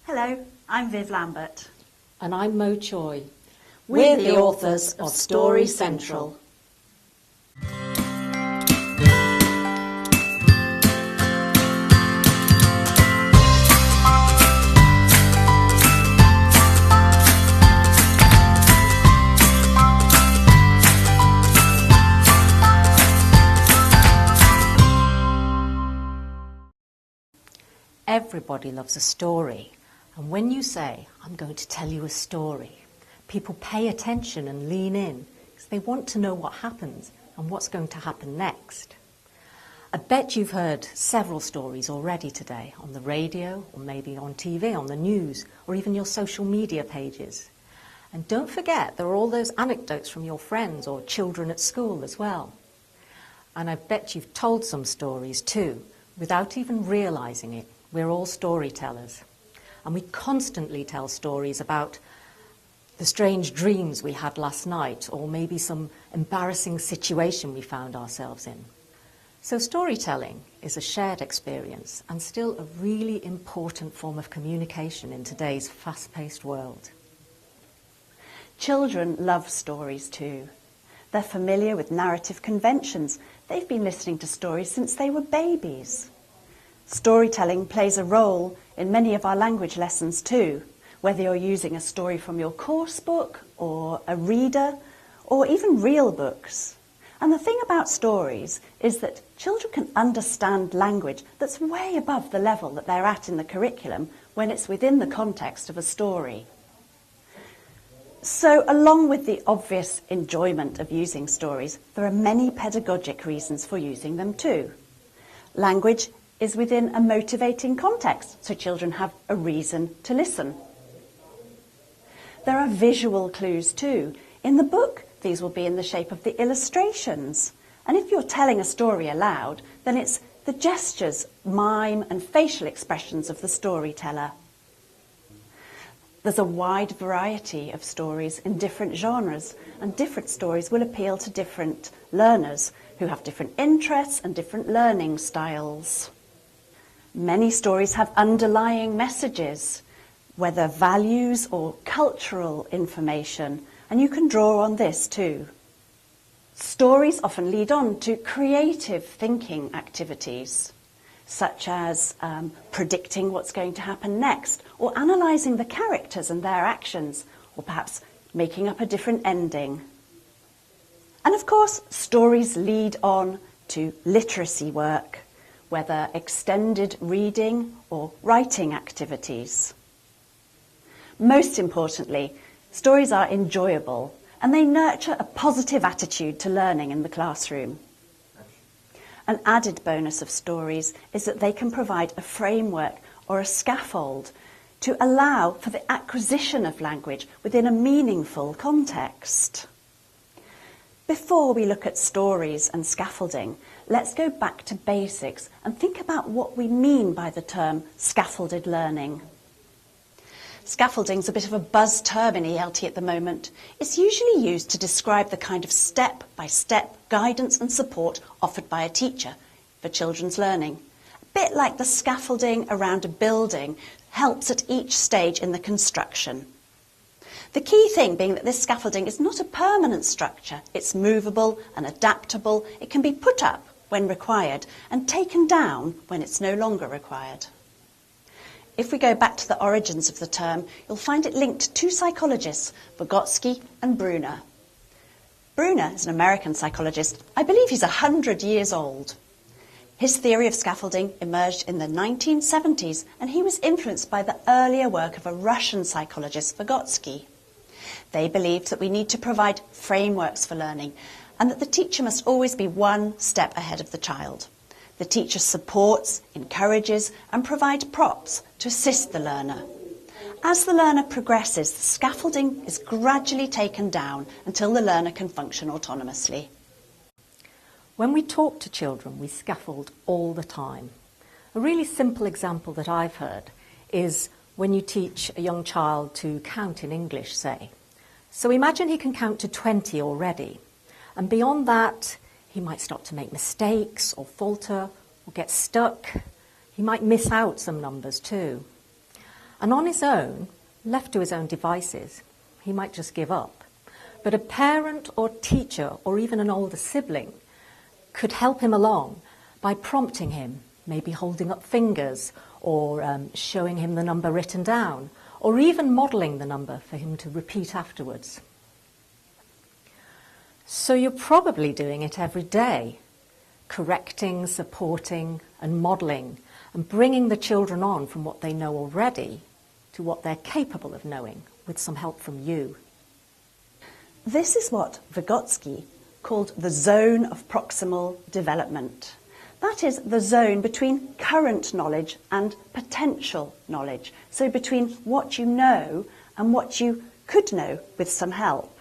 Hello, I'm Viv Lambert. And I'm Mo Choi. We're the authors of Story Central. Everybody loves a story. And when you say, I'm going to tell you a story, people pay attention and lean in because they want to know what happens and what's going to happen next. I bet you've heard several stories already today on the radio or maybe on TV, on the news, or even your social media pages. And don't forget, there are all those anecdotes from your friends or children at school as well. And I bet you've told some stories too, without even realising it. We're all storytellers. And we constantly tell stories about the strange dreams we had last night, or maybe some embarrassing situation we found ourselves in. So storytelling is a shared experience and still a really important form of communication in today's fast-paced world. Children love stories too. They're familiar with narrative conventions. They've been listening to stories since they were babies. Storytelling plays a role in many of our language lessons too, whether you're using a story from your course book or a reader or even real books. And the thing about stories is that children can understand language that's way above the level that they're at in the curriculum when it's within the context of a story. So along with the obvious enjoyment of using stories, there are many pedagogic reasons for using them too. Language is within a motivating context, so children have a reason to listen. There are visual clues too. In the book, these will be in the shape of the illustrations. And if you're telling a story aloud, then it's the gestures, mime and facial expressions of the storyteller. There's a wide variety of stories in different genres, and different stories will appeal to different learners who have different interests and different learning styles. Many stories have underlying messages, whether values or cultural information, and you can draw on this too. Stories often lead on to creative thinking activities, such as predicting what's going to happen next, or analysing the characters and their actions, or perhaps making up a different ending. And of course, stories lead on to literacy work, whether extended reading or writing activities. Most importantly, stories are enjoyable and they nurture a positive attitude to learning in the classroom. An added bonus of stories is that they can provide a framework or a scaffold to allow for the acquisition of language within a meaningful context. Before we look at stories and scaffolding, let's go back to basics and think about what we mean by the term scaffolded learning. Scaffolding's a bit of a buzz term in ELT at the moment. It's usually used to describe the kind of step-by-step guidance and support offered by a teacher for children's learning. A bit like the scaffolding around a building helps at each stage in the construction. The key thing being that this scaffolding is not a permanent structure. It's movable and adaptable. It can be put up when required and taken down when it's no longer required. If we go back to the origins of the term, you'll find it linked to two psychologists, Vygotsky and Bruner. Bruner is an American psychologist. I believe he's 100 years old. His theory of scaffolding emerged in the 1970s, and he was influenced by the earlier work of a Russian psychologist, Vygotsky. They believed that we need to provide frameworks for learning and that the teacher must always be one step ahead of the child. The teacher supports, encourages and provides props to assist the learner. As the learner progresses, the scaffolding is gradually taken down until the learner can function autonomously. When we talk to children, we scaffold all the time. A really simple example that I've heard is when you teach a young child to count in English, say. So imagine he can count to 20 already, and beyond that he might start to make mistakes or falter or get stuck. He might miss out some numbers too. And on his own, left to his own devices, he might just give up. But a parent or teacher or even an older sibling could help him along by prompting him, maybe holding up fingers or showing him the number written down, or even modelling the number for him to repeat afterwards. So you're probably doing it every day, correcting, supporting and modelling and bringing the children on from what they know already to what they're capable of knowing with some help from you. This is what Vygotsky called the zone of proximal development. That is the zone between current knowledge and potential knowledge, so between what you know and what you could know with some help.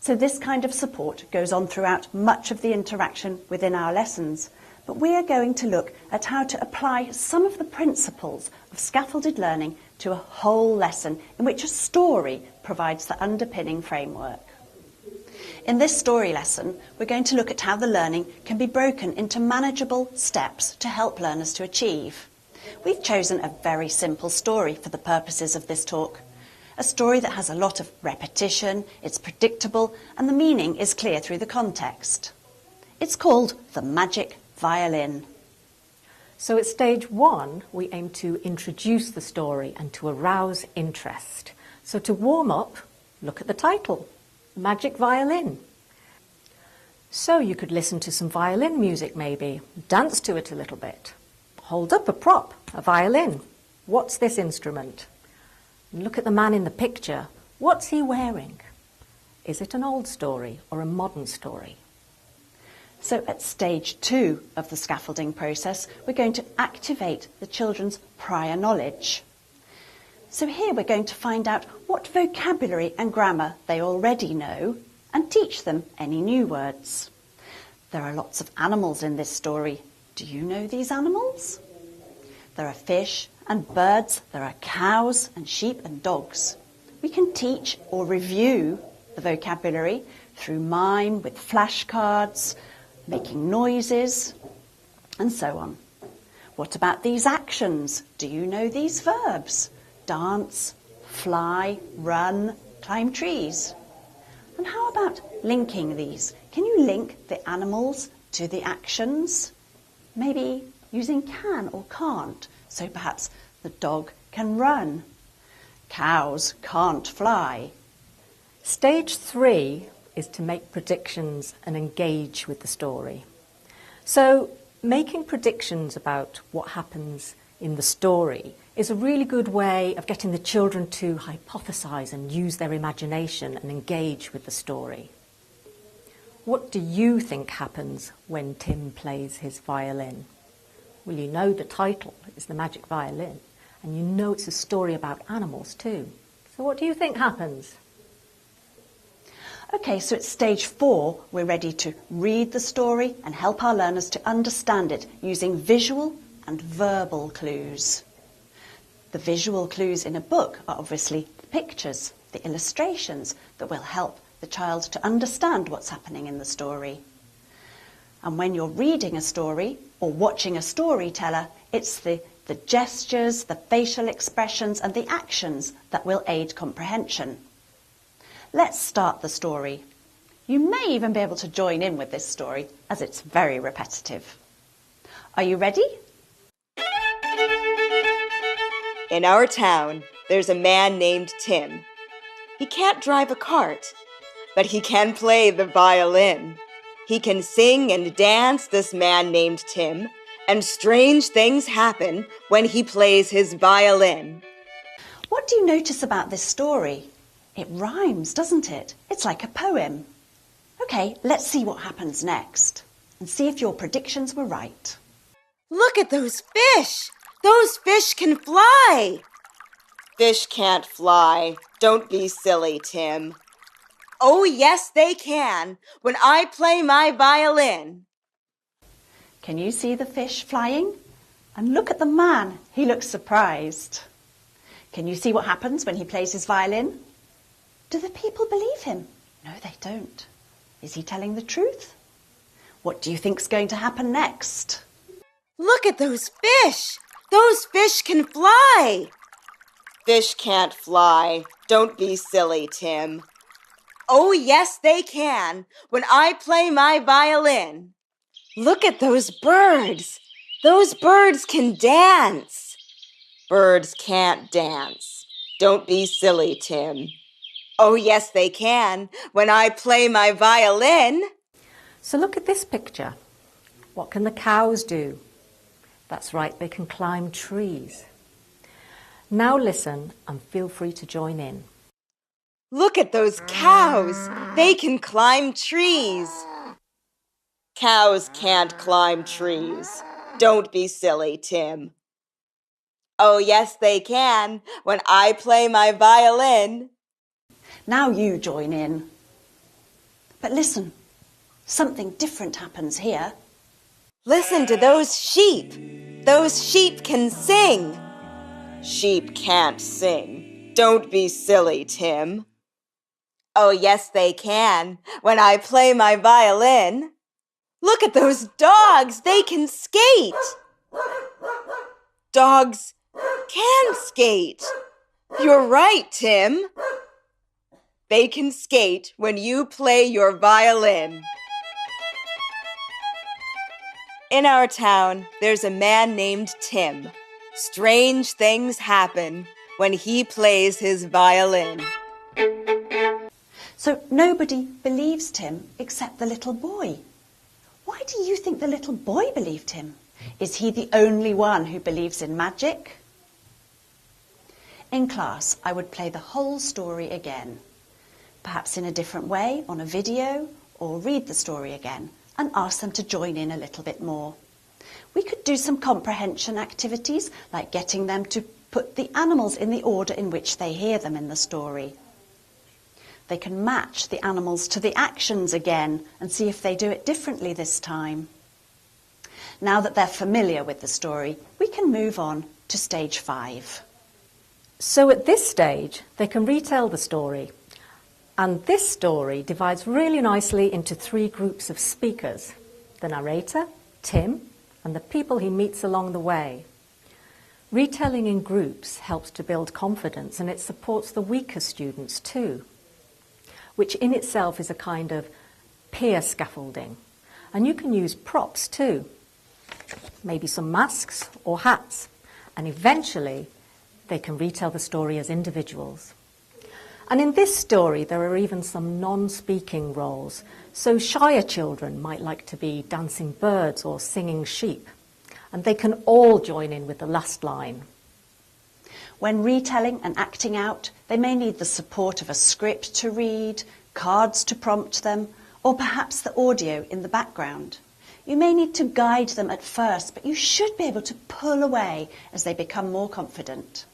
So this kind of support goes on throughout much of the interaction within our lessons, but we are going to look at how to apply some of the principles of scaffolded learning to a whole lesson in which a story provides the underpinning framework. In this story lesson, we're going to look at how the learning can be broken into manageable steps to help learners to achieve. We've chosen a very simple story for the purposes of this talk. A story that has a lot of repetition, it's predictable, and the meaning is clear through the context. It's called The Magic Violin. So at stage 1, we aim to introduce the story and to arouse interest. So to warm up, look at the title, Magic Violin. So you could listen to some violin music maybe, dance to it a little bit. Hold up a prop, a violin. What's this instrument? Look at the man in the picture. What's he wearing? Is it an old story or a modern story? So at stage 2 of the scaffolding process, we're going to activate the children's prior knowledge. So here we're going to find out what vocabulary and grammar they already know and teach them any new words. There are lots of animals in this story. Do you know these animals? There are fish and birds, there are cows and sheep and dogs. We can teach or review the vocabulary through mime with flashcards, making noises, and so on. What about these actions? Do you know these verbs? Dance, fly, run, climb trees. And how about linking these? Can you link the animals to the actions? Maybe using can or can't. So perhaps the dog can run. Cows can't fly. Stage 3 is to make predictions and engage with the story. So making predictions about what happens in the story is a really good way of getting the children to hypothesize and use their imagination and engage with the story. What do you think happens when Tim plays his violin? Well, you know the title is The Magic Violin, and you know it's a story about animals too. So what do you think happens? Okay, so at stage 4, we're ready to read the story and help our learners to understand it using visual and verbal clues. The visual clues in a book are obviously the pictures, the illustrations that will help the child to understand what's happening in the story. And when you're reading a story or watching a storyteller, it's the gestures, the facial expressions and the actions that will aid comprehension. Let's start the story. You may even be able to join in with this story as it's very repetitive. Are you ready? In our town, there's a man named Tim. He can't drive a cart, but he can play the violin. He can sing and dance, this man named Tim, and strange things happen when he plays his violin. What do you notice about this story? It rhymes, doesn't it? It's like a poem. Okay, let's see what happens next and see if your predictions were right. Look at those fish! Those fish can fly! Fish can't fly. Don't be silly, Tim. Oh, yes, they can, when I play my violin. Can you see the fish flying? And look at the man, he looks surprised. Can you see what happens when he plays his violin? Do the people believe him? No, they don't. Is he telling the truth? What do you think's going to happen next? Look at those fish! Those fish can fly! Fish can't fly. Don't be silly, Tim. Oh, yes, they can, when I play my violin. Look at those birds. Those birds can dance. Birds can't dance. Don't be silly, Tim. Oh, yes, they can, when I play my violin. So look at this picture. What can the cows do? That's right, they can climb trees. Now listen and feel free to join in. Look at those cows. They can climb trees. Cows can't climb trees. Don't be silly, Tim. Oh, yes, they can, when I play my violin. Now you join in. But listen, something different happens here. Listen to those sheep. Those sheep can sing. Sheep can't sing. Don't be silly, Tim. Oh, yes, they can, when I play my violin. Look at those dogs. They can skate. Dogs can skate. You're right, Tim. They can skate when you play your violin. In our town, there's a man named Tim. Strange things happen when he plays his violin. So nobody believes Tim except the little boy. Why do you think the little boy believed him? Is he the only one who believes in magic? In class, I would play the whole story again, perhaps in a different way on a video, or read the story again and ask them to join in a little bit more. We could do some comprehension activities, like getting them to put the animals in the order in which they hear them in the story. They can match the animals to the actions again and see if they do it differently this time. Now that they're familiar with the story, we can move on to stage 5. So at this stage, they can retell the story. And this story divides really nicely into 3 groups of speakers: the narrator, Tim, and the people he meets along the way. Retelling in groups helps to build confidence, and it supports the weaker students too, which in itself is a kind of peer scaffolding. And you can use props too, maybe some masks or hats, and eventually they can retell the story as individuals. And in this story, there are even some non-speaking roles. So shyer children might like to be dancing birds or singing sheep. And they can all join in with the last line. When retelling and acting out, they may need the support of a script to read, cards to prompt them, or perhaps the audio in the background. You may need to guide them at first, but you should be able to pull away as they become more confident.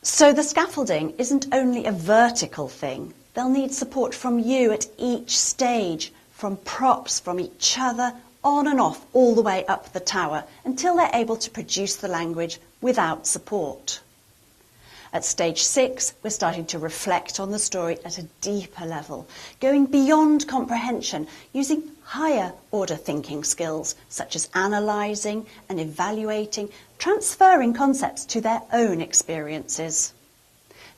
So the scaffolding isn't only a vertical thing. They'll need support from you at each stage, from props, from each other, on and off, all the way up the tower, until they're able to produce the language without support. At stage 6, we're starting to reflect on the story at a deeper level, going beyond comprehension, using higher order thinking skills, such as analysing and evaluating, transferring concepts to their own experiences.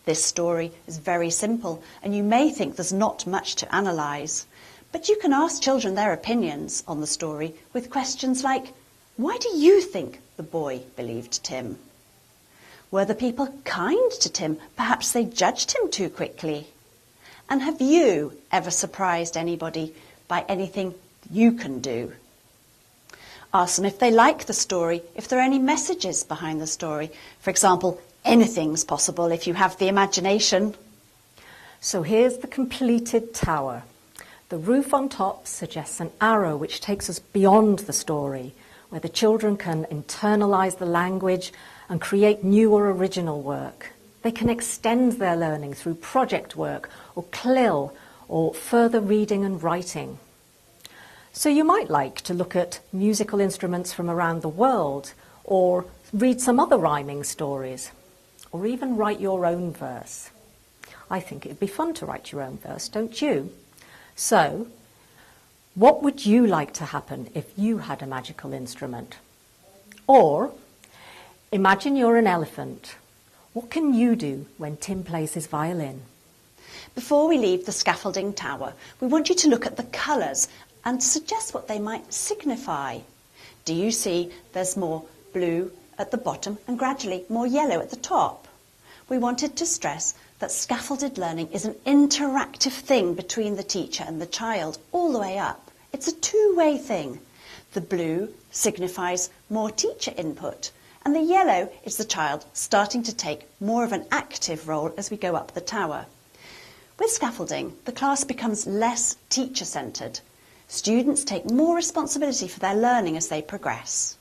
This story is very simple, and you may think there's not much to analyse, but you can ask children their opinions on the story with questions like, why do you think the boy believed Tim? Were the people kind to Tim? Perhaps they judged him too quickly. And have you ever surprised anybody by anything you can do? Ask them if they like the story, if there are any messages behind the story. For example, anything's possible if you have the imagination. So here's the completed tower. The roof on top suggests an arrow which takes us beyond the story, where the children can internalise the language and create new or original work. They can extend their learning through project work or CLIL or further reading and writing. So you might like to look at musical instruments from around the world or read some other rhyming stories, or even write your own verse. I think it'd be fun to write your own verse, don't you? So, what would you like to happen if you had a magical instrument? Or, imagine you're an elephant. What can you do when Tim plays his violin? Before we leave the scaffolding tower, we want you to look at the colours and suggest what they might signify. Do you see there's more blue at the bottom and gradually more yellow at the top? We wanted to stress that scaffolded learning is an interactive thing between the teacher and the child all the way up. It's a two-way thing. The blue signifies more teacher input, and the yellow is the child starting to take more of an active role as we go up the tower. With scaffolding, the class becomes less teacher-centred. Students take more responsibility for their learning as they progress.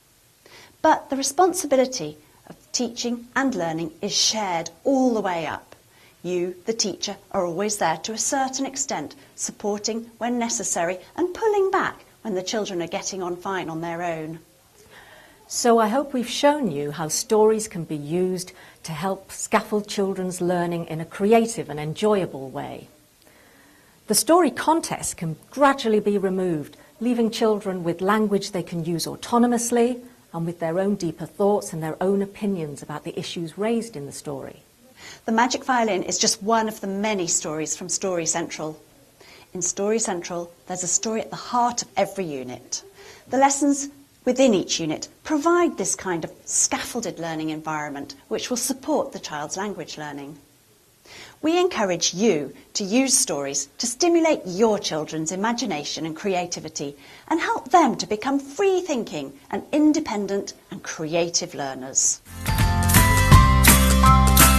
But the responsibility of teaching and learning is shared all the way up. You, the teacher, are always there to a certain extent, supporting when necessary and pulling back when the children are getting on fine on their own. So I hope we've shown you how stories can be used to help scaffold children's learning in a creative and enjoyable way. The story contest can gradually be removed, leaving children with language they can use autonomously and with their own deeper thoughts and their own opinions about the issues raised in the story. The Magic Violin is just one of the many stories from Story Central. In Story Central, there's a story at the heart of every unit. The lessons within each unit provide this kind of scaffolded learning environment which will support the child's language learning. We encourage you to use stories to stimulate your children's imagination and creativity and help them to become free-thinking and independent and creative learners.